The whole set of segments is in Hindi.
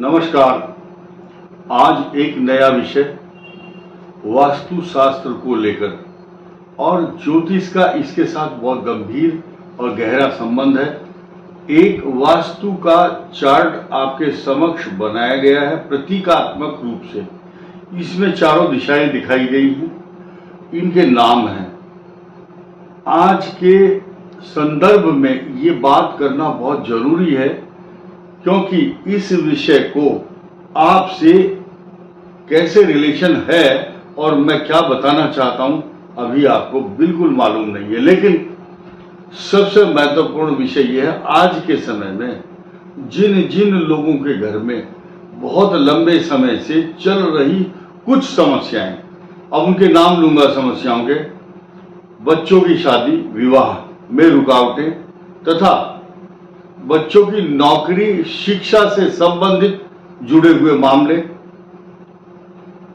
नमस्कार। आज एक नया विषय वास्तु शास्त्र को लेकर और ज्योतिष का इसके साथ बहुत गंभीर और गहरा संबंध है। एक वास्तु का चार्ट आपके समक्ष बनाया गया है प्रतीकात्मक रूप से। इसमें चारों दिशाएं दिखाई गई हैं, इनके नाम हैं। आज के संदर्भ में ये बात करना बहुत जरूरी है क्योंकि इस विषय को आपसे कैसे रिलेशन है और मैं क्या बताना चाहता हूं अभी आपको बिल्कुल मालूम नहीं है। लेकिन सबसे महत्वपूर्ण विषय यह है, आज के समय में जिन जिन लोगों के घर में बहुत लंबे समय से चल रही कुछ समस्याएं, अब उनके नाम लूंगा समस्याओं के, बच्चों की शादी विवाह में रुकावटें तथा बच्चों की नौकरी शिक्षा से संबंधित जुड़े हुए मामले,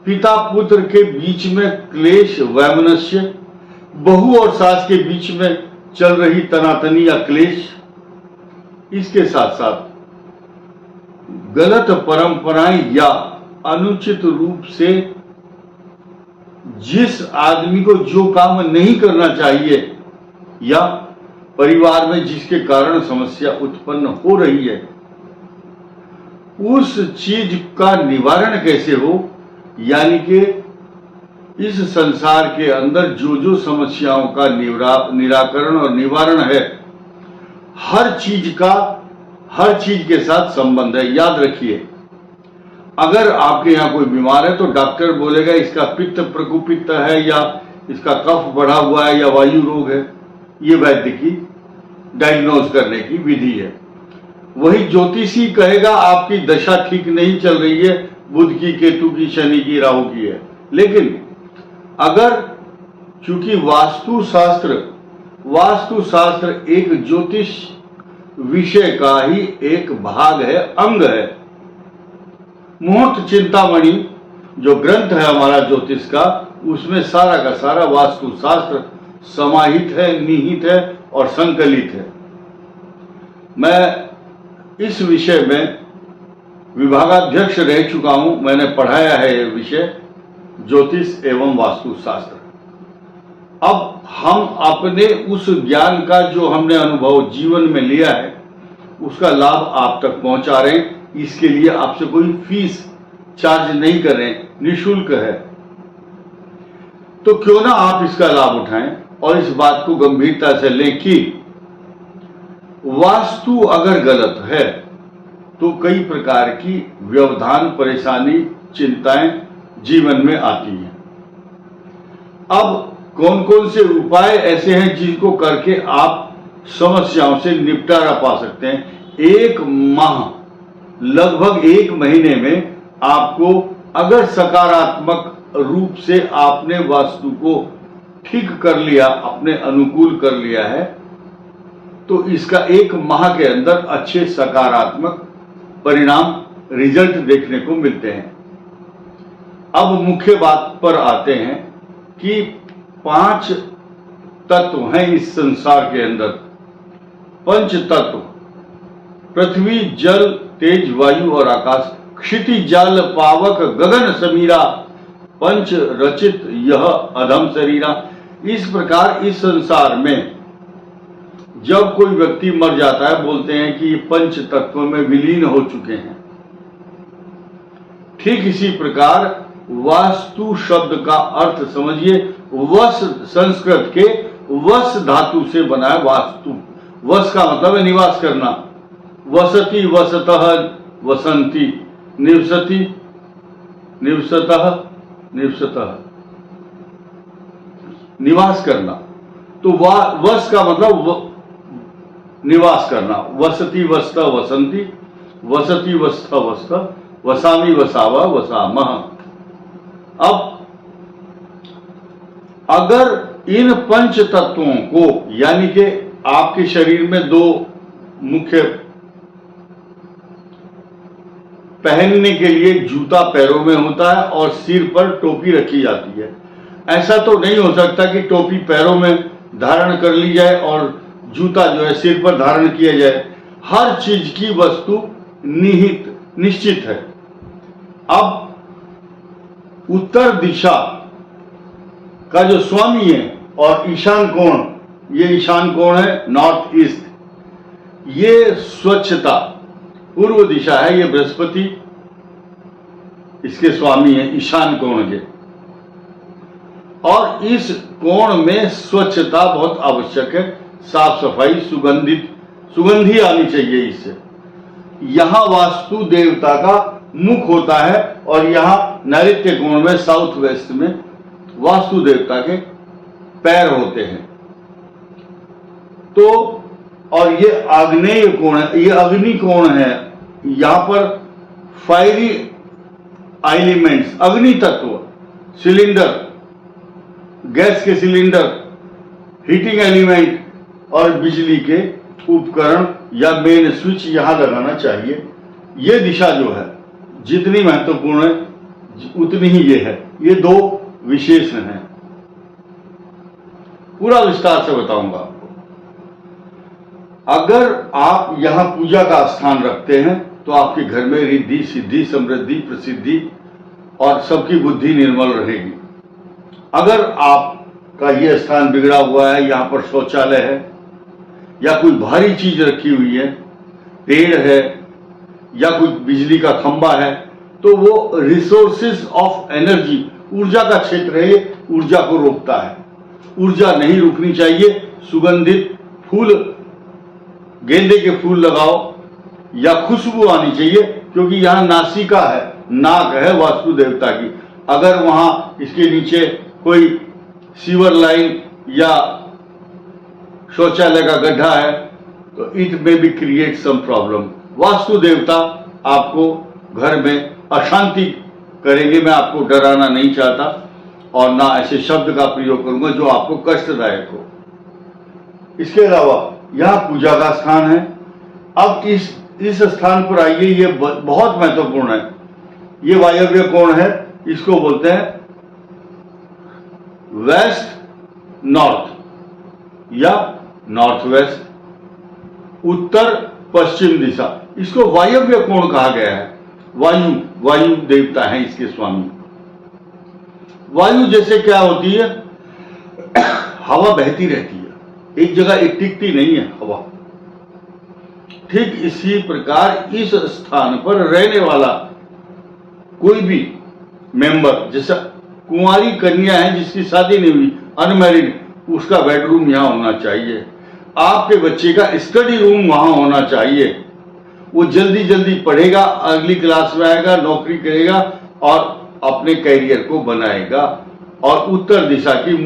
पिता पुत्र के बीच में क्लेश वैमनस्य, बहू और सास के बीच में चल रही तनातनी या क्लेश, इसके साथ साथ गलत परंपराएं या अनुचित रूप से जिस आदमी को जो काम नहीं करना चाहिए या परिवार में जिसके कारण समस्या उत्पन्न हो रही है, उस चीज का निवारण कैसे हो, यानी कि इस संसार के अंदर जो जो समस्याओं का निराकरण और निवारण है, हर चीज के साथ संबंध है। याद रखिए, अगर आपके यहाँ कोई बीमार है तो डॉक्टर बोलेगा इसका पित्त प्रकोपित है या इसका कफ बढ़ा हुआ है या वायु रोग है। ये वैद्य की डायग्नोज करने की विधि है। वही ज्योतिषी कहेगा आपकी दशा ठीक नहीं चल रही है, बुध की, केतु की, शनि की, राहु की है। लेकिन अगर चूंकि वास्तुशास्त्र एक ज्योतिष विषय का ही एक भाग है, अंग है। मुहूर्त चिंतामणि जो ग्रंथ है हमारा ज्योतिष का, उसमें सारा का सारा वास्तुशास्त्र समाहित है, निहित है और संकलित है। मैं इस विषय में विभागाध्यक्ष रह चुका हूं। मैंने पढ़ाया है ये विषय ज्योतिष एवं वास्तुशास्त्र। अब हम अपने उस ज्ञान का जो हमने अनुभव जीवन में लिया है उसका लाभ आप तक पहुंचा रहे हैं। इसके लिए आपसे कोई फीस चार्ज नहीं कर रहे, निःशुल्क है। तो क्यों ना आप इसका लाभ उठाएं और इस बात को गंभीरता से लें कि वास्तु अगर गलत है तो कई प्रकार की व्यवधान, परेशानी, चिंताएं जीवन में आती हैं। अब कौन कौन से उपाय ऐसे हैं जिनको करके आप समस्याओं से निपटारा पा सकते हैं। एक माह, लगभग 1 महीने में आपको अगर सकारात्मक रूप से आपने वास्तु को ठीक कर लिया, अपने अनुकूल कर लिया है, तो इसका 1 माह के अंदर अच्छे सकारात्मक परिणाम, रिजल्ट देखने को मिलते हैं। अब मुख्य बात पर आते हैं कि 5 तत्व हैं इस संसार के अंदर। पंच तत्व, पृथ्वी, जल, तेज, वायु और आकाश, क्षिति, जल, पावक, गगन समीरा, पंच रचित यह अधम शरीरा। इस प्रकार इस संसार में जब कोई व्यक्ति मर जाता है, बोलते हैं कि ये पंच तत्वों में विलीन हो चुके हैं। ठीक इसी प्रकार वास्तु शब्द का अर्थ समझिए। वस, संस्कृत के वस धातु से बना है वास्तु। वस का मतलब है निवास करना। वसति, वसतः, वसंती, निवसति, निवसतः, निवसतः, निवास करना। तो वस का मतलब निवास करना। वसति, वस्त, वसंती, वसति, वस्त, वस्त, वसामि, वसावा, वसामः। अब अगर इन पंच तत्वों को, यानी कि आपके शरीर में 2 मुख्य, पहनने के लिए जूता पैरों में होता है और सिर पर टोपी रखी जाती है। ऐसा तो नहीं हो सकता कि टोपी पैरों में धारण कर ली जाए और जूता जो है सिर पर धारण किया जाए। हर चीज की वस्तु निहित निश्चित है। अब उत्तर दिशा का जो स्वामी है और ईशान कोण, ये ईशान कोण है नॉर्थ ईस्ट, ये स्वच्छता पूर्व दिशा है, ये बृहस्पति इसके स्वामी है ईशान कोण के, और इस कोण में स्वच्छता बहुत आवश्यक है, साफ सफाई, सुगंधी आनी चाहिए इससे। यहां वास्तु देवता का मुख होता है और यहां नैऋत्य कोण में साउथ वेस्ट में वास्तु देवता के पैर होते हैं। तो और ये आग्नेय कोण है, ये अग्नि कोण है, यहां पर फायरी एलिमेंट्स, अग्नि तत्व, सिलेंडर, गैस के सिलेंडर, हीटिंग एलिमेंट और बिजली के उपकरण या मेन स्विच यहां लगाना चाहिए। ये दिशा जो है जितनी महत्वपूर्ण है उतनी ही ये है। ये दो विशेष हैं, पूरा विस्तार से बताऊंगा आपको। अगर आप यहां पूजा का स्थान रखते हैं तो आपके घर में रिद्धि, सिद्धि, समृद्धि, प्रसिद्धि और सबकी बुद्धि निर्मल रहेगी। अगर आपका यह स्थान बिगड़ा हुआ है, यहां पर शौचालय है या कोई भारी चीज रखी हुई है, पेड़ है या कोई बिजली का खंबा है, तो वो रिसोर्सेज ऑफ एनर्जी, ऊर्जा का क्षेत्र है, ये ऊर्जा को रोकता है। ऊर्जा नहीं रुकनी चाहिए। सुगंधित फूल, गेंदे के फूल लगाओ या खुशबू आनी चाहिए, क्योंकि यहां नासिका है, नाक है वास्तु देवता की। अगर वहां इसके नीचे कोई सीवर लाइन या शौचालय का गड्ढा है तो इट में भी क्रिएट सम प्रॉब्लम। वास्तु देवता आपको घर में अशांति करेंगे। मैं आपको डराना नहीं चाहता और ना ऐसे शब्द का प्रयोग करूंगा जो आपको कष्टदायक हो। इसके अलावा यहां पूजा का स्थान है। अब इस स्थान पर आइए, ये बहुत महत्वपूर्ण है। ये वायव्य कोण है, इसको बोलते हैं वेस्ट नॉर्थ या नॉर्थ वेस्ट, उत्तर पश्चिम दिशा। इसको वायव्य कोण कहा गया है। वायु देवता है इसके स्वामी। वायु जैसे क्या होती है, हवा बहती रहती है, एक जगह एक टिकती नहीं है हवा। ठीक इसी प्रकार इस स्थान पर रहने वाला कोई भी मेंबर, जैसा कुंवारी कन्या है जिसकी शादी नहीं हुई, अनमैरिड, उसका बेडरूम यहां होना चाहिए। आपके बच्चे का स्टडी रूम वहां होना चाहिए। वो जल्दी जल्दी पढ़ेगा, अगली क्लास में आएगा, नौकरी करेगा और अपने कैरियर को बनाएगा। और उत्तर दिशा की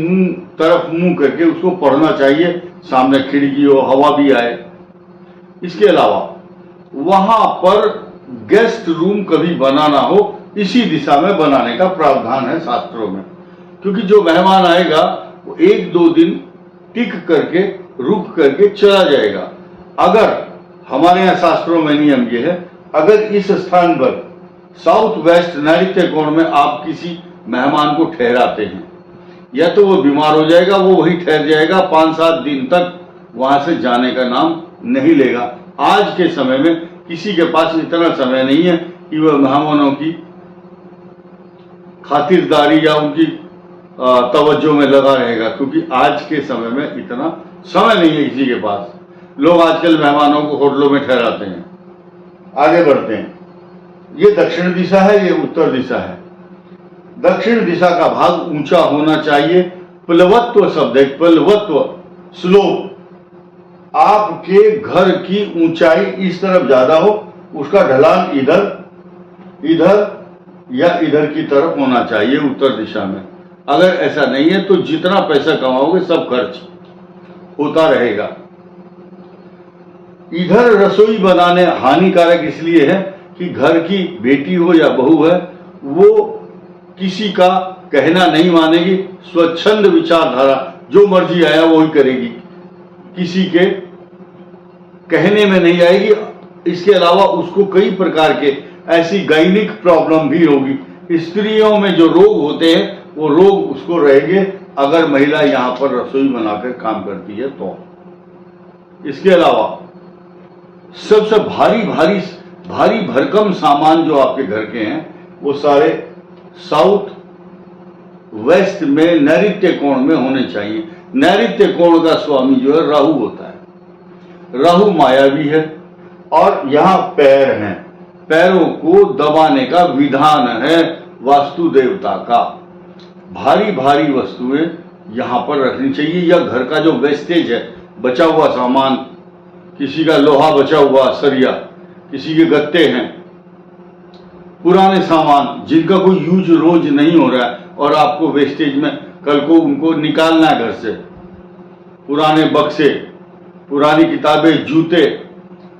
तरफ मुंह करके उसको पढ़ना चाहिए, सामने खिड़की हो, हवा भी आए। इसके अलावा वहां पर गेस्ट रूम कभी बनाना हो, इसी दिशा में बनाने का प्रावधान है शास्त्रों में, क्योंकि जो मेहमान आएगा वो 1-2 दिन टिक करके, रुक करके चला जाएगा। अगर हमारे यहाँ शास्त्रों में नियम ये है, अगर इस स्थान पर साउथ वेस्ट नैऋत्य कोण में आप किसी मेहमान को ठहराते हैं, या तो वो बीमार हो जाएगा, वो वहीं ठहर जाएगा, 5-7 दिन तक वहां से जाने का नाम नहीं लेगा। आज के समय में किसी के पास इतना समय नहीं है कि वह मेहमानों की खातिरदारी या उनकी तवज्जो में लगा रहेगा, क्योंकि आज के समय में इतना समय नहीं है किसी के पास। लोग आजकल मेहमानों को होटलों में ठहराते हैं। आगे बढ़ते हैं। ये दक्षिण दिशा है, ये उत्तर दिशा है। दक्षिण दिशा का भाग ऊंचा होना चाहिए। प्लवत्व शब्द है, प्लवत्व, स्लोप। आपके घर की ऊंचाई इस तरफ ज्यादा हो, उसका ढलान इधर या इधर की तरफ होना चाहिए उत्तर दिशा में। अगर ऐसा नहीं है तो जितना पैसा कमाओगे सब खर्च होता रहेगा। इधर रसोई बनाने हानिकारक इसलिए है कि घर की बेटी हो या बहू है, वो किसी का कहना नहीं मानेगी। स्वच्छंद विचारधारा, जो मर्जी आया वो ही करेगी, किसी के कहने में नहीं आएगी। इसके अलावा उसको कई प्रकार के ऐसी गायनिक प्रॉब्लम भी होगी। स्त्रियों में जो रोग होते हैं वो रोग उसको रहेंगे अगर महिला यहां पर रसोई बनाकर काम करती है तो। इसके अलावा सबसे भारी भारी भरकम सामान जो आपके घर के हैं वो सारे साउथ वेस्ट में नैऋत्य कोण में होने चाहिए। नैऋत्य कोण का स्वामी जो है राहु होता है। राहु मायावी है और यहाँ पैर हैं, पैरों को दबाने का विधान है वास्तु देवता का। भारी भारी वस्तुएं यहाँ पर रखनी चाहिए, या घर का जो वेस्टेज है, बचा हुआ सामान, किसी का लोहा बचा हुआ सरिया, किसी के गत्ते हैं, पुराने सामान जिनका कोई यूज रोज नहीं हो रहा है और आपको वेस्टेज में कल को उनको निकालना है घर से, पुराने बक्से, पुरानी किताबें, जूते,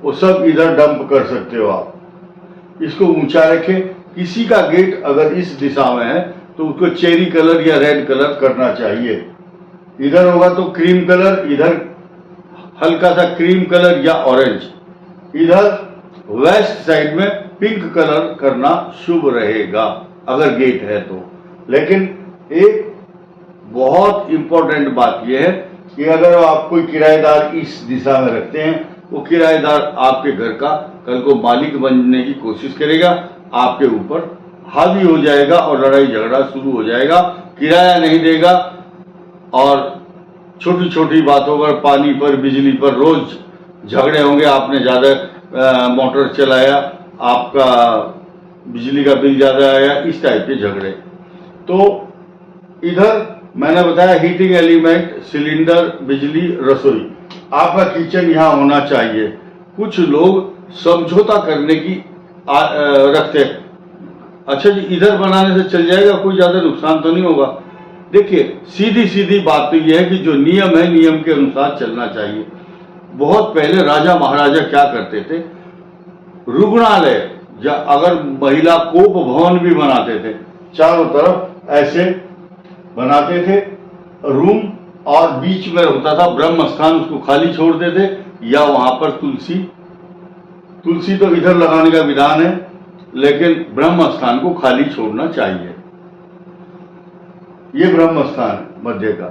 वो सब इधर डंप कर सकते हो आप। इसको ऊंचा रखें। किसी का गेट अगर इस दिशा में है तो उसको चेरी कलर या रेड कलर करना चाहिए। इधर होगा तो क्रीम कलर, इधर हल्का सा क्रीम कलर या ऑरेंज, इधर वेस्ट साइड में पिंक कलर करना शुभ रहेगा अगर गेट है तो। लेकिन एक बहुत इंपॉर्टेंट बात यह है कि अगर आप कोई किराएदार इस दिशा में रखते हैं, वो किराएदार आपके घर का कल को मालिक बनने की कोशिश करेगा, आपके ऊपर हावी हो जाएगा और लड़ाई झगड़ा शुरू हो जाएगा, किराया नहीं देगा और छोटी छोटी बातों पर, पानी पर, बिजली पर रोज झगड़े होंगे। आपने ज्यादा मोटर चलाया, आपका बिजली का बिल ज्यादा आया, इस टाइप के झगड़े। तो इधर मैंने बताया हीटिंग एलिमेंट, सिलेंडर, बिजली, रसोई, आपका किचन यहाँ होना चाहिए। कुछ लोग समझौता करने की रखते हैं, अच्छा जी इधर बनाने से चल जाएगा, कोई ज्यादा नुकसान तो नहीं होगा। देखिए सीधी सीधी बात तो यह है कि जो नियम है नियम के अनुसार चलना चाहिए। बहुत पहले राजा महाराजा क्या करते थे, रुग्णालय या अगर महिला कोप भवन भी बनाते थे, चारों तरफ ऐसे बनाते थे रूम, और बीच में होता था ब्रह्म स्थान, उसको खाली छोड़ते थे, या वहां पर तुलसी तो इधर लगाने का विधान है, लेकिन ब्रह्म स्थान को खाली छोड़ना चाहिए। ये ब्रह्म स्थान है मध्य का।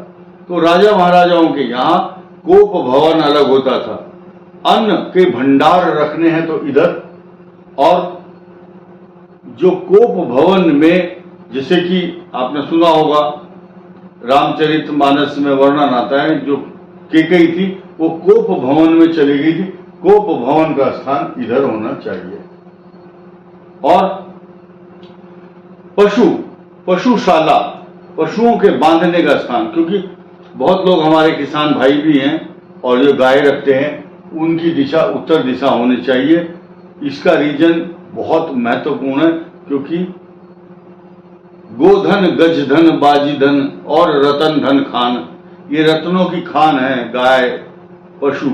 तो राजा महाराजाओं के यहाँ कोप भवन अलग होता था, अन्न के भंडार रखने हैं तो इधर, और जो कोप भवन में, जैसे कि आपने सुना होगा रामचरितमानस में वर्णन आता है, जो कैकेयी थी वो कोप भवन में चली गई थी, कोप भवन का स्थान इधर होना चाहिए। और पशुशाला, पशुओं के बांधने का स्थान, क्योंकि बहुत लोग हमारे किसान भाई भी हैं और जो गाय रखते हैं, उनकी दिशा उत्तर दिशा होनी चाहिए। इसका रीजन बहुत महत्वपूर्ण है, क्योंकि गोधन, गजधन, बाजीधन और रतन धन खान, ये रत्नों की खान है गाय, पशु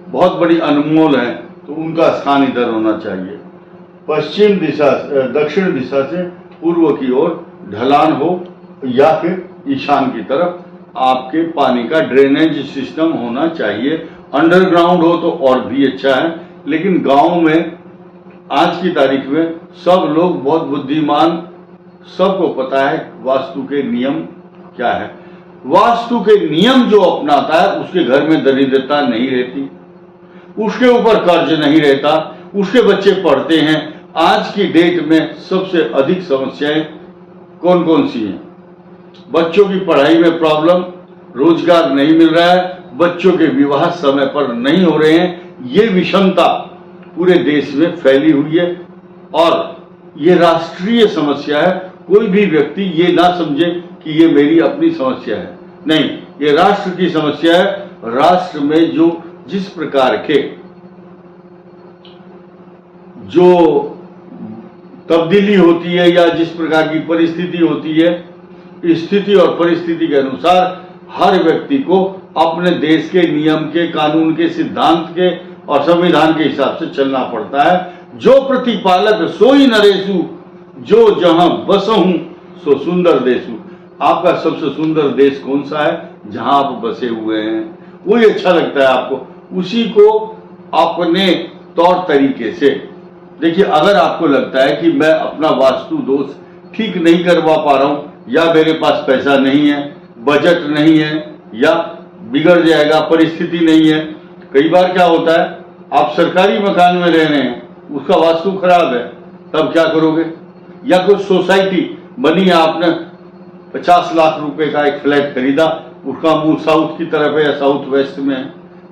बहुत बड़ी अनमोल है, तो उनका स्थान इधर होना चाहिए। पश्चिम दिशा, दक्षिण दिशा से पूर्व की ओर ढलान हो, या फिर ईशान की तरफ आपके पानी का ड्रेनेज सिस्टम होना चाहिए। अंडरग्राउंड हो तो और भी अच्छा है, लेकिन गांव में आज की तारीख में सब लोग बहुत बुद्धिमान, सबको पता है वास्तु के नियम क्या है। वास्तु के नियम जो अपनाता है उसके घर में दरिद्रता नहीं रहती, उसके ऊपर कर्ज नहीं रहता, उसके बच्चे पढ़ते हैं। आज की डेट में सबसे अधिक समस्याएं कौन कौन सी हैं? बच्चों की पढ़ाई में प्रॉब्लम, रोजगार नहीं मिल रहा है, बच्चों के विवाह समय पर नहीं हो रहे हैं। ये विषमता पूरे देश में फैली हुई है और ये राष्ट्रीय समस्या है। कोई भी व्यक्ति ये ना समझे कि ये मेरी अपनी समस्या है, नहीं, ये राष्ट्र की समस्या है। राष्ट्र में जो जिस प्रकार के जो तब्दीली होती है या जिस प्रकार की परिस्थिति होती है, स्थिति और परिस्थिति के अनुसार हर व्यक्ति को अपने देश के नियम के, कानून के, सिद्धांत के और संविधान के हिसाब से चलना पड़ता है। जो प्रतिपालक सोई नरेशु, जो जहां बसहूं सो सुंदर देशु। आपका सबसे सुंदर देश कौन सा है? जहां आप बसे हुए हैं, वही अच्छा लगता है आपको, उसी को अपने तौर तरीके से देखिए। अगर आपको लगता है कि मैं अपना वास्तु दोष ठीक नहीं करवा पा रहा हूं, या मेरे पास पैसा नहीं है, बजट नहीं है, या बिगड़ जाएगा, परिस्थिति नहीं है। कई बार क्या होता है आप सरकारी मकान में रह रहे हैं, उसका वास्तु खराब है, तब क्या करोगे? या कोई सोसाइटी बनी है, आपने 50 लाख रुपए का एक फ्लैट खरीदा, उसका मुंह साउथ की तरफ है या साउथ वेस्ट में है,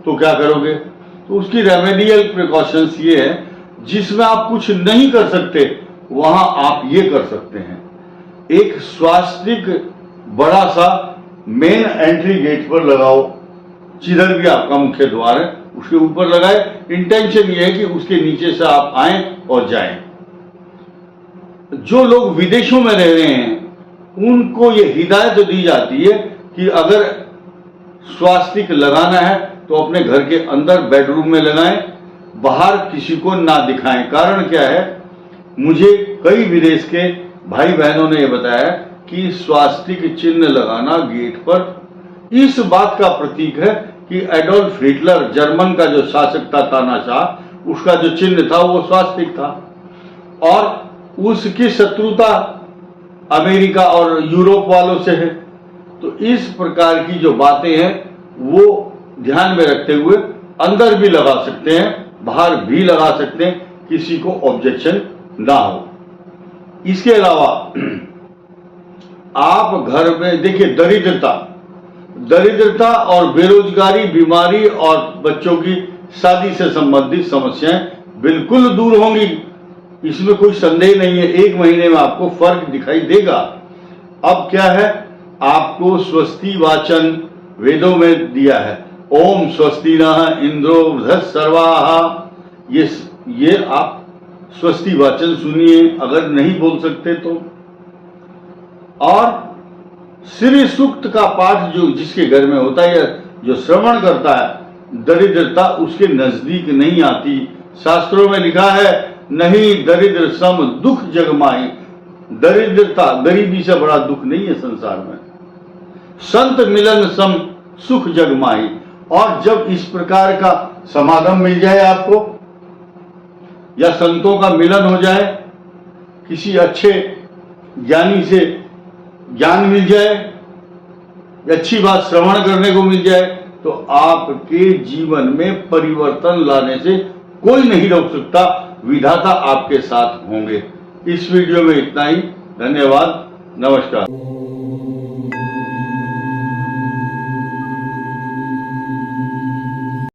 तो क्या करोगे? तो उसकी रेमेडियल प्रिकॉशंस ये है, जिसमें आप कुछ नहीं कर सकते वहां आप ये कर सकते हैं। एक स्वास्तिक बड़ा सा मेन एंट्री गेट पर लगाओ, जिधर भी आपका मुख्य द्वार है उसके ऊपर लगाए। इंटेंशन ये है कि उसके नीचे से आप आए और जाएं। जो लोग विदेशों में रह रहे हैं उनको ये हिदायत दी जाती है कि अगर स्वास्तिक लगाना है तो अपने घर के अंदर बेडरूम में लगाएं, बाहर किसी को ना दिखाएं। कारण क्या है? मुझे कई विदेश के भाई बहनों ने यह बताया कि स्वास्तिक चिन्ह लगाना गेट पर इस बात का प्रतीक है कि एडोल्फ हिटलर, जर्मन का जो शासक था, तानाशाह, उसका जो चिन्ह था वो स्वास्तिक था, और उसकी शत्रुता अमेरिका और यूरोप वालों से है। तो इस प्रकार की जो बातें हैं वो ध्यान में रखते हुए अंदर भी लगा सकते हैं, बाहर भी लगा सकते हैं, किसी को ऑब्जेक्शन ना हो। इसके अलावा आप घर में देखिए, दरिद्रता और बेरोजगारी, बीमारी और बच्चों की शादी से संबंधित समस्याएं बिल्कुल दूर होंगी, इसमें कोई संदेह नहीं है। 1 महीने में आपको फर्क दिखाई देगा। अब क्या है, आपको स्वस्ति वाचन वेदों में दिया है, ओम स्वस्ति नः इंद्रो वृधः सर्वाः। ये आप स्वस्ति वाचन सुनिए, अगर नहीं बोल सकते तो। और श्री सूक्त का पाठ जो जिसके घर में होता है, जो श्रवण करता है, दरिद्रता उसके नजदीक नहीं आती। शास्त्रों में लिखा है, नहीं दरिद्र सम दुख जग माही। दरिद्रता, गरीबी से बड़ा दुख नहीं है संसार में। संत मिलन सम सुख जग माही। और जब इस प्रकार का समागम मिल जाए आपको, या संतों का मिलन हो जाए, किसी अच्छे ज्ञानी से ज्ञान मिल जाए, अच्छी बात श्रवण करने को मिल जाए, तो आपके जीवन में परिवर्तन लाने से कोई नहीं रोक सकता। विधाता आपके साथ होंगे। इस वीडियो में इतना ही। धन्यवाद। नमस्कार।